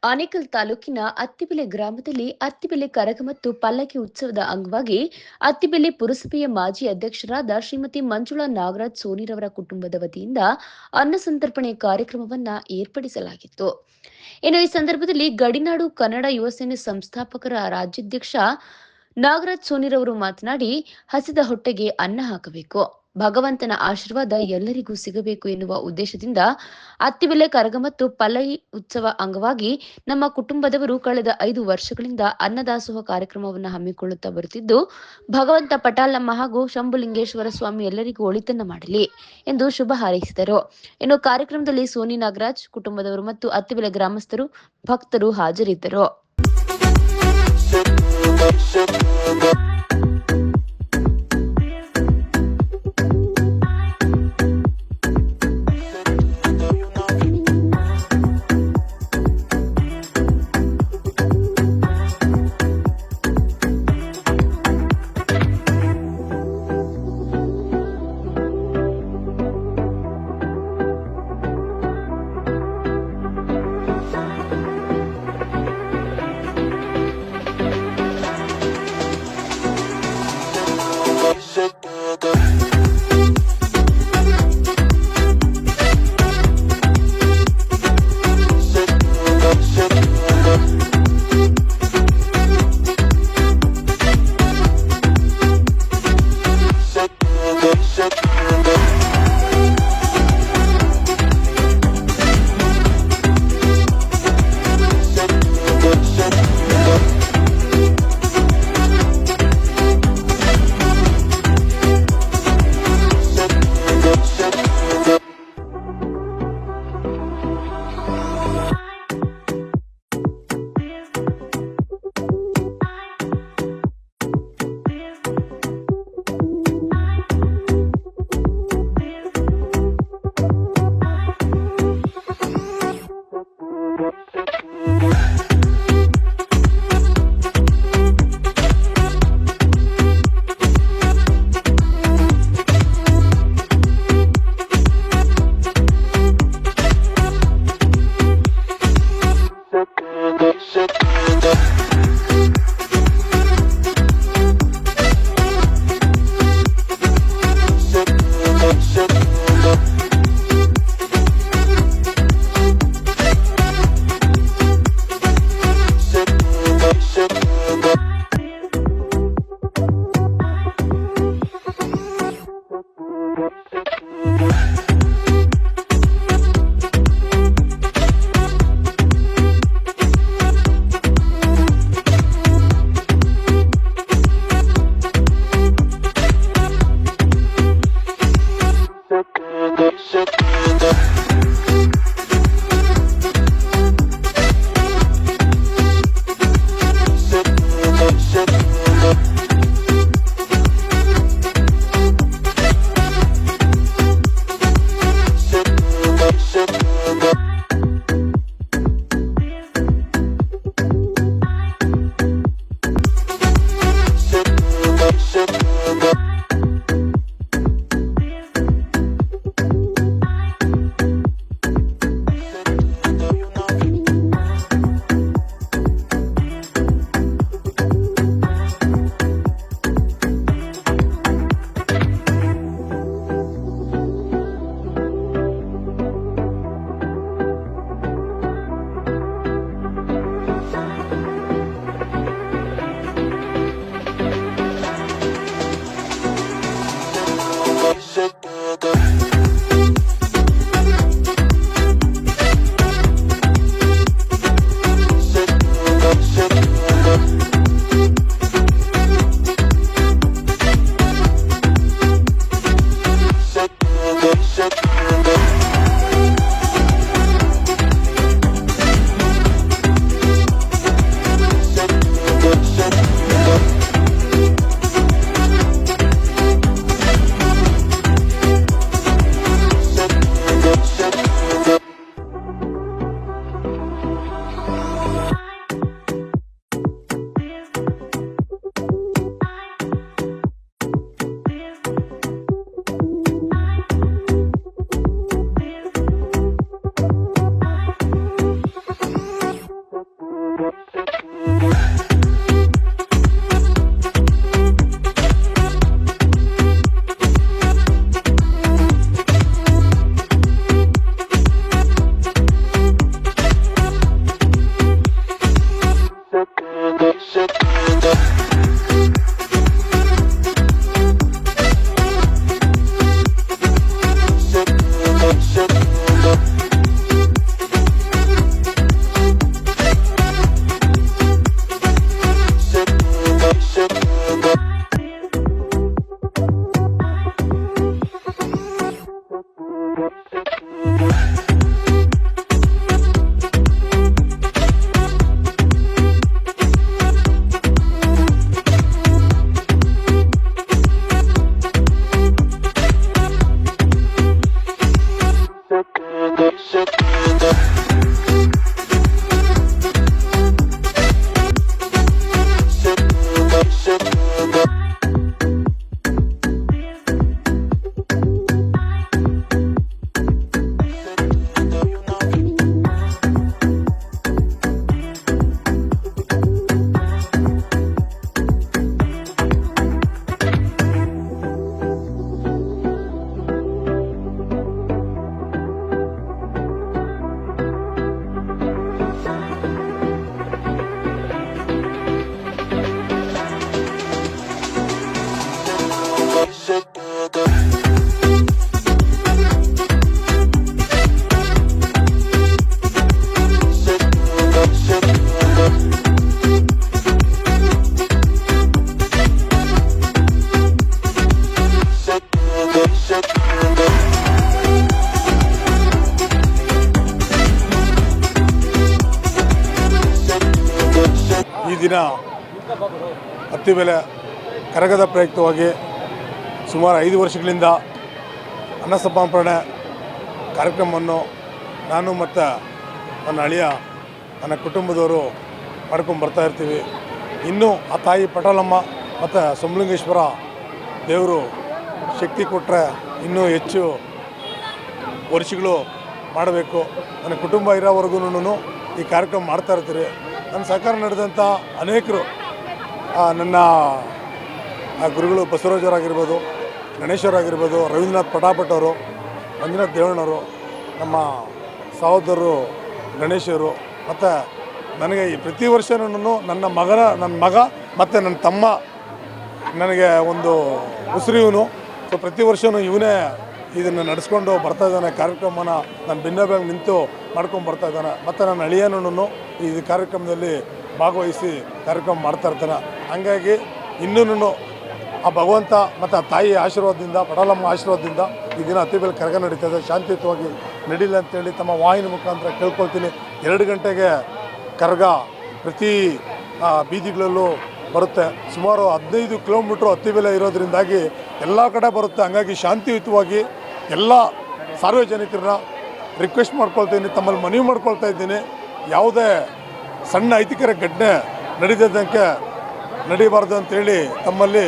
ಆನೇಕಲ್ ತಾಲೂಕಿನ ಅತ್ತಿಬೆಲೆ ಗ್ರಾಮದಲ್ಲಿ ಅತ್ತಿಬೆಲೆ ಕರಗ ಮತ್ತು ಪಲ್ಲಕ್ಕಿ ಉತ್ಸವದ ಅಂಗವಾಗಿ ಅತ್ತಿಬೆಲೆ ಪುರಸಭೆಯ ಮಾಜಿ ಅಧ್ಯಕ್ಷರಾದ ಶ್ರೀಮತಿ ಮಂಜುಳಾ ನಾಗರಾಜ್ ಸೋನಿರವರ ಕುಟುಂಬದ ವತಿಯಿಂದ ಅನ್ನ ಸಂತರ್ಪಣೆ ಕಾರ್ಯಕ್ರಮವನ್ನ ಏರ್ಪಡಿಸಲಾಗಿತ್ತು. ಇನ್ನು ಈ ಸಂದರ್ಭದಲ್ಲಿ ಗಡಿನಾಡು ಕನ್ನಡ ಯುವ ಸೇನೆ ಸಂಸ್ಥಾಪಕರ ರಾಜ್ಯಾಧ್ಯಕ್ಷ ನಾಗರಾಜ್ ಸೋನಿರವರು ಮಾತನಾಡಿ, ಹಸಿದ ಹೊಟ್ಟೆಗೆ ಅನ್ನ ಹಾಕಬೇಕು, ಭಗವಂತನ ಆಶೀರ್ವಾದ ಎಲ್ಲರಿಗೂ ಸಿಗಬೇಕು ಎನ್ನುವ ಉದ್ದೇಶದಿಂದ ಅತ್ತಿಬೆಲೆ ಕರಗ ಮತ್ತು ಪಲ್ಲಕ್ಕಿ ಉತ್ಸವ ಅಂಗವಾಗಿ ನಮ್ಮ ಕುಟುಂಬದವರು ಕಳೆದ 5 ವರ್ಷಗಳಿಂದ ಅನ್ನದಾಸೋಹ ಕಾರ್ಯಕ್ರಮವನ್ನು ಹಮ್ಮಿಕೊಳ್ಳುತ್ತಾ ಬರುತ್ತಿದ್ದು, ಭಗವಂತ ಪಟಾಲಮ್ಮ ಹಾಗೂ ಶಂಭುಲಿಂಗೇಶ್ವರ ಸ್ವಾಮಿ ಎಲ್ಲರಿಗೂ ಒಳಿತನ್ನ ಮಾಡಲಿ ಎಂದು ಶುಭ ಹಾರೈಸಿದರು. ಇನ್ನು ಕಾರ್ಯಕ್ರಮದಲ್ಲಿ ಸೋನಿ ನಾಗರಾಜ್ ಕುಟುಂಬದವರು ಮತ್ತು ಅತ್ತಿಬೆಲೆ ಗ್ರಾಮಸ್ಥರು, ಭಕ್ತರು ಹಾಜರಿದ್ದರು. ಈ ದಿನ ಅತ್ತಿಬೆಲೆ ಕರಗದ ಪ್ರಯುಕ್ತವಾಗಿ ಸುಮಾರು 5 ವರ್ಷಗಳಿಂದ ಅನ್ನ ಸಮರ್ಪಣೆ ಕಾರ್ಯಕ್ರಮವನ್ನು ನಾನು ಮತ್ತು ನನ್ನ ಅಳಿಯ ನನ್ನ ಕುಟುಂಬದವರು ಮಾಡ್ಕೊಂಡು ಬರ್ತಾಯಿರ್ತೀವಿ. ಇನ್ನೂ ಆ ತಾಯಿ ಪಟಾಲಮ್ಮ ಮತ್ತು ಸೋಮಲಿಂಗೇಶ್ವರ ದೇವರು ಶಕ್ತಿ ಕೊಟ್ಟರೆ ಇನ್ನೂ ಹೆಚ್ಚು ವರ್ಷಗಳು ಮಾಡಬೇಕು. ನನ್ನ ಕುಟುಂಬ ಇರೋವರೆಗೂ ಈ ಕಾರ್ಯಕ್ರಮ ಮಾಡ್ತಾಯಿರ್ತೀರಿ. ನನ್ನ ಸಹಕಾರ ನಡೆದಂಥ ಅನೇಕರು ನನ್ನ ಗುರುಗಳು ಬಸವರಾಜರಾಗಿರ್ಬೋದು, ಗಣೇಶವರಾಗಿರ್ಬೋದು, ರವೀಂದ್ರನಾಥ್ ಪಟಾಪಟ್ ಅವರು, ಮಂಜುನಾಥ್ ದೇವಣ್ಣವರು, ನಮ್ಮ ಸಹೋದರರು ಗಣೇಶವರು, ಮತ್ತು ನನಗೆ ಪ್ರತಿ ವರ್ಷನೂ ನನ್ನ ಮಗ ಮತ್ತು ನನ್ನ ತಮ್ಮ ನನಗೆ ಒಂದು ಉಸಿರಿವನು. ಸೊ ಪ್ರತಿ ವರ್ಷವೂ ಇವನೇ ಇದನ್ನು ನಡೆಸ್ಕೊಂಡು ಬರ್ತಾಯಿದ್ದಾನೆ. ಕಾರ್ಯಕ್ರಮನ ನಾನು ಭಿನ್ನವಾಗಿ ನಿಂತು ಮಾಡ್ಕೊಂಡು ಬರ್ತಾಯಿದ್ದಾನೆ. ಮತ್ತು ನನ್ನ ಅಳಿಯನೂ ಈ ಕಾರ್ಯಕ್ರಮದಲ್ಲಿ ಭಾಗವಹಿಸಿ ಕಾರ್ಯಕ್ರಮ ಮಾಡ್ತಾಯಿರ್ತಾನೆ. ಹಾಗಾಗಿ ಇನ್ನೂ ಆ ಭಗವಂತ ಮತ್ತು ಆ ತಾಯಿ ಆಶೀರ್ವಾದದಿಂದ, ಪಟಾಲಮ್ಮ ಆಶೀರ್ವಾದದಿಂದ ಈ ದಿನ ಅತ್ತಿಬೆಲೆ ಕರಗ ನಡೀತದೆ. ಶಾಂತಿಯುತವಾಗಿ ನಡೀಲಿ ಅಂತೇಳಿ ತಮ್ಮ ವಾಹಿನಿ ಮುಖಾಂತರ ಕೇಳ್ಕೊಳ್ತೀನಿ. 2 ಗಂಟೆಗೆ ಕರಗ ಪ್ರತಿ ಬೀದಿಗಳಲ್ಲೂ ಬರುತ್ತೆ. ಸುಮಾರು 15 ಕಿಲೋಮೀಟ್ರ್ ಅತ್ತಿಬೆಲೆ ಇರೋದ್ರಿಂದಾಗಿ ಎಲ್ಲ ಕಡೆ ಬರುತ್ತೆ. ಹಂಗಾಗಿ ಶಾಂತಿಯುತವಾಗಿ ಎಲ್ಲ ಸಾರ್ವಜನಿಕರನ್ನ ರಿಕ್ವೆಸ್ಟ್ ಮಾಡ್ಕೊಳ್ತೀನಿ, ತಮ್ಮಲ್ಲಿ ಮನವಿ ಮಾಡ್ಕೊಳ್ತಾ ಇದ್ದೀನಿ. ಯಾವುದೇ ಸಣ್ಣ ಅಹಿತಕರ ಘಟನೆ ನಡೀಬಾರ್ದು ಅಂತೇಳಿ ತಮ್ಮಲ್ಲಿ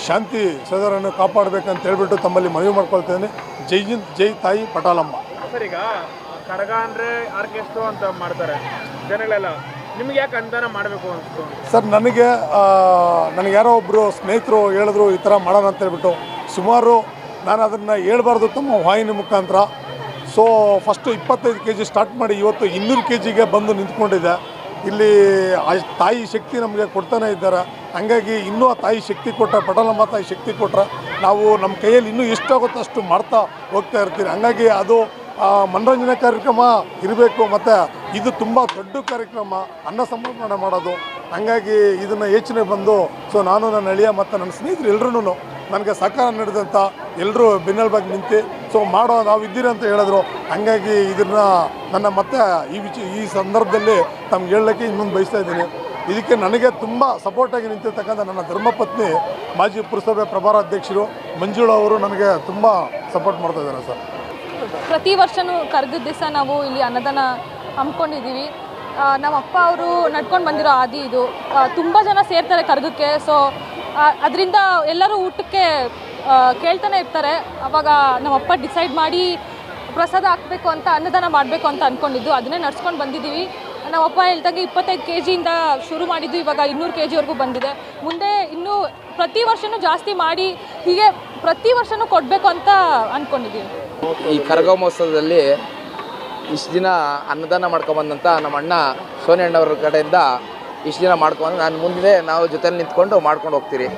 ಶಾಂತಿ ಸದರನ್ನು ಕಾಪಾಡಬೇಕಂತ ಹೇಳ್ಬಿಟ್ಟು ತಮ್ಮಲ್ಲಿ ಮನವಿ ಮಾಡ್ಕೊಳ್ತೇನೆ. ಜೈ ಹಿಂದ್, ಜೈ ತಾಯಿ ಪಟಾಲಮ್ಮ. ಸರ್, ಈಗ ಕರಗ ಅಂದರೆ ಆರ್ಕೆಸ್ಟ್ರಾ ಅಂತ ಮಾಡ್ತಾರೆ ಜನಗಳೆಲ್ಲ, ನಿಮ್ಗೆ ಯಾಕೆ ಅನುದಾನ ಮಾಡಬೇಕು ಅನಿಸ್ತು? ಸರ್, ನನಗೆ ಯಾರೋ ಒಬ್ಬರು ಸ್ನೇಹಿತರು ಹೇಳಿದ್ರು ಈ ಥರ ಮಾಡೋಣ ಅಂತ ಹೇಳ್ಬಿಟ್ಟು. ಸುಮಾರು ನಾನು ಅದನ್ನು ಹೇಳ್ಬಾರ್ದು ತಮ್ಮ ವಾಹಿನಿ ಮುಖಾಂತರ. ಸೊ ಫಸ್ಟು 25 kg ಸ್ಟಾರ್ಟ್ ಮಾಡಿ ಇವತ್ತು 200 kgಗೆ ಬಂದು ನಿಂತ್ಕೊಂಡಿದೆ. ಇಲ್ಲಿ ಆ ತಾಯಿ ಶಕ್ತಿ ನಮಗೆ ಕೊಡ್ತಾನೆ ಇದ್ದಾರೆ. ಹಾಗಾಗಿ ಇನ್ನೂ ಆ ತಾಯಿ ಶಕ್ತಿ ಕೊಟ್ಟರೆ, ಪಟಾಲಮ್ಮ ತಾಯಿ ಶಕ್ತಿ ಕೊಟ್ಟರೆ ನಾವು ನಮ್ಮ ಕೈಯಲ್ಲಿ ಇನ್ನೂ ಎಷ್ಟಾಗುತ್ತೋ ಅಷ್ಟು ಮಾಡ್ತಾ ಹೋಗ್ತಾ ಇರ್ತೀವಿ. ಹಾಗಾಗಿ ಅದು ಮನೋರಂಜನೆ ಕಾರ್ಯಕ್ರಮ ಇರಬೇಕು. ಮತ್ತು ಇದು ತುಂಬ ದೊಡ್ಡ ಕಾರ್ಯಕ್ರಮ, ಅನ್ನ ಸಮರ್ಪಣೆ ಮಾಡೋದು. ಹಾಗಾಗಿ ಇದನ್ನು ಯೋಚನೆ ಬಂದು ಸೊ ನಾನು ನನ್ನ ಅಳಿಯ ಮತ್ತು ನನ್ನ ಸ್ನೇಹಿತರು ಎಲ್ಲರೂ ನನಗೆ ಸಹಕಾರ ನೀಡಿದಂಥ ಎಲ್ಲರೂ ಬೆನ್ನೆಲುಬಾಗಿ ನಿಂತು ಸೊ ನಾವು ಇದ್ದೀರಿ ಅಂತ ಹೇಳಿದ್ರು. ಹಾಗಾಗಿ ಇದನ್ನು ನನ್ನ ಮತ್ತೆ ಈ ಸಂದರ್ಭದಲ್ಲಿ ತಮ್ಗೆ ಹೇಳಲಿಕ್ಕೆ ಇನ್ನೊಂದು ಬಯಸ್ತಾ ಇದ್ದೀನಿ. ಇದಕ್ಕೆ ನನಗೆ ತುಂಬ ಸಪೋರ್ಟಾಗಿ ನಿಂತಿರ್ತಕ್ಕಂಥ ನನ್ನ ಧರ್ಮಪತ್ನಿ, ಮಾಜಿ ಪುರಸಭೆ ಪ್ರಭಾರ ಅಧ್ಯಕ್ಷರು ಮಂಜುಳಾ ಅವರು ನನಗೆ ತುಂಬ ಸಪೋರ್ಟ್ ಮಾಡ್ತಾ ಇದ್ದಾರೆ ಸರ್. ಪ್ರತಿ ವರ್ಷವೂ ಕರಗದ ದಿವಸ ನಾವು ಇಲ್ಲಿ ಅನ್ನದಾನ ಹಮ್ಮಿಕೊಂಡಿದ್ದೀವಿ. ನಮ್ಮ ಅಪ್ಪ ಅವರು ನಡ್ಕೊಂಡು ಬಂದಿರೋ ಹಾದಿ ಇದು. ತುಂಬ ಜನ ಸೇರ್ತಾರೆ ಕರಗಕ್ಕೆ. ಸೊ ಅದರಿಂದ ಎಲ್ಲರೂ ಊಟಕ್ಕೆ ಕೇಳ್ತಾನೆ ಇರ್ತಾರೆ. ಆವಾಗ ನಮ್ಮಪ್ಪ ಡಿಸೈಡ್ ಮಾಡಿ ಪ್ರಸಾದ ಹಾಕಬೇಕು ಅಂತ, ಅನ್ನದಾನ ಮಾಡಬೇಕು ಅಂತ ಅಂದ್ಕೊಂಡಿದ್ದು. ಅದನ್ನೇ ನಡ್ಸ್ಕೊಂಡು ಬಂದಿದ್ದೀವಿ. ನಮ್ಮಪ್ಪ ಹೇಳ್ದಂಗೆ 25 kgಯಿಂದ ಶುರು ಮಾಡಿದ್ದು, ಇವಾಗ 200 kgವರೆಗೂ ಬಂದಿದೆ. ಮುಂದೆ ಇನ್ನೂ ಪ್ರತಿ ವರ್ಷವೂ ಜಾಸ್ತಿ ಮಾಡಿ ಹೀಗೆ ಪ್ರತಿ ವರ್ಷವೂ ಕೊಡಬೇಕು ಅಂತ ಅಂದ್ಕೊಂಡಿದ್ದೀವಿ. ಈ ಕರಗ ಮಹೋತ್ಸವದಲ್ಲಿ ಇಷ್ಟು ದಿನ ಅನ್ನದಾನ ಮಾಡ್ಕೊಂಬಂದಂಥ ನಮ್ಮ ಅಣ್ಣ ಸೋನಿ ಅಣ್ಣವ್ರ ಕಡೆಯಿಂದ ಇಷ್ಟು ದಿನ ಮಾಡ್ಕೊಂಡು ನಾನು ಮುಂದೆ ನಾವು ಜೊತೆಲಿ ನಿಂತ್ಕೊಂಡು ಮಾಡ್ಕೊಂಡು ಹೋಗ್ತೀರಿ.